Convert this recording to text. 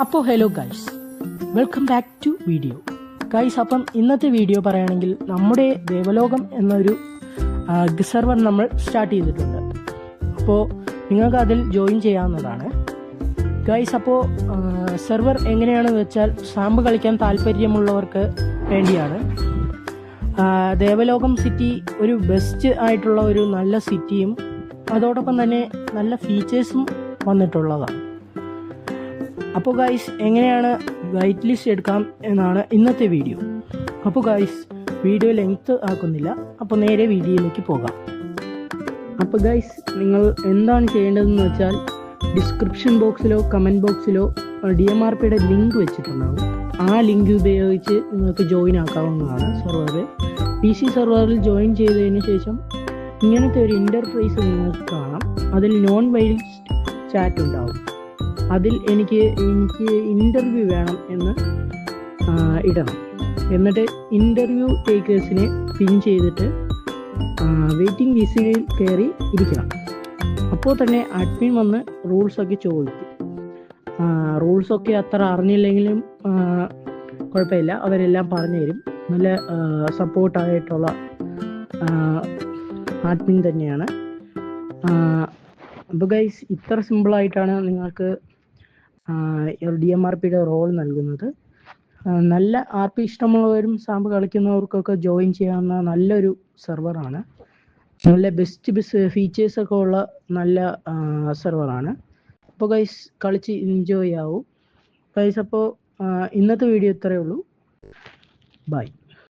അപ്പോൾ hello guys, welcome back to video guys. അപ്പം ഇന്നത്തെ വീഡിയോ പറയുകയാണെങ്കിൽ നമ്മുടെ ദേവലോകം എന്നൊരു സെർവർ നമ്മൾ സ്റ്റാർട്ട് ചെയ്തിട്ടുണ്ട്. അപ്പോൾ നിങ്ങൾക്ക് അതിൽ ജോയിൻ ചെയ്യാവുന്നതാണ് ഗൈസ്. അപ്പോൾ സെർവർ എങ്ങനെയാണെന്ന് വെച്ചാൽ സാമ്പ് കളിക്കാൻ താല്പര്യമുള്ളവർക്ക് വേണ്ടിയാണ്. ദേവലോകം സിറ്റി ഒരു ബെസ്റ്റ് ആയിട്ടുള്ള ഒരു നല്ല സിറ്റിയും അതോടൊപ്പം തന്നെ നല്ല ഫീച്ചേഴ്സും വന്നിട്ടുള്ളതാണ്. അപ്പോൾ ഗൈസ്, എങ്ങനെയാണ് വൈറ്റ് ലിസ്റ്റ് എടുക്കാം എന്നാണ് ഇന്നത്തെ വീഡിയോ. അപ്പോൾ ഗൈസ്, വീഡിയോ ലെങ്ത് ആക്കുന്നില്ല, അപ്പോൾ നേരെ വീഡിയോയിലേക്ക് പോകാം. അപ്പോൾ ഗൈസ്, നിങ്ങൾ എന്താണ് ചെയ്യേണ്ടതെന്ന് വെച്ചാൽ ഡിസ്ക്രിപ്ഷൻ ബോക്സിലോ കമൻറ്റ് ബോക്സിലോ DMRPയുടെ ലിങ്ക് വെച്ചിട്ടുണ്ടാകും. ആ ലിങ്ക് ഉപയോഗിച്ച് നിങ്ങൾക്ക് ജോയിൻ ആക്കാവുന്നതാണ് സെർവറിൽ. PC സെർവറിൽ ജോയിൻ ചെയ്തതിന് ശേഷം ഇങ്ങനത്തെ ഒരു ഇൻ്റർഫേസ് നിങ്ങൾക്ക് കാണാം. അതിൽ നോൺ വൈലൻസ് ചാറ്റ് ഉണ്ടാവും. അതിൽ എനിക്ക് ഇൻ്റർവ്യൂ വേണം എന്ന് ഇടണം. എന്നിട്ട് ഇൻ്റർവ്യൂ ടേക്കേഴ്സിനെ പിൻ ചെയ്തിട്ട് വെയിറ്റിംഗ് ലിസ്റ്റിൽ കയറി ഇരിക്കണം. അപ്പോൾ തന്നെ അഡ്മിൻ വന്ന് റൂൾസൊക്കെ ചോദിക്കും. റൂൾസൊക്കെ അത്ര അറിഞ്ഞില്ലെങ്കിലും കുഴപ്പമില്ല, അവരെല്ലാം പറഞ്ഞു തരും. നല്ല സപ്പോർട്ടായിട്ടുള്ള അഡ്മിൻ തന്നെയാണ്. അപ്പോൾ ഗൈസ്, ഇത്ര സിമ്പിളായിട്ടാണ് നിങ്ങൾക്ക് DMRPയുടെ റോൾ നൽകുന്നത്. നല്ല RP ഇഷ്ടമുള്ളവരും സാമ്പ് കളിക്കുന്നവർക്കൊക്കെ ജോയിൻ ചെയ്യാവുന്ന നല്ലൊരു സെർവറാണ്. നല്ല ബെസ്റ്റ് ഫീച്ചേഴ്സൊക്കെ ഉള്ള നല്ല സെർവറാണ്. അപ്പോൾ ഗൈസ്, കളിച്ച് എൻജോയ് ആവും ഗൈസ്. അപ്പോൾ ഇന്നത്തെ വീഡിയോ ഇത്രയേ ഉള്ളൂ. ബൈ.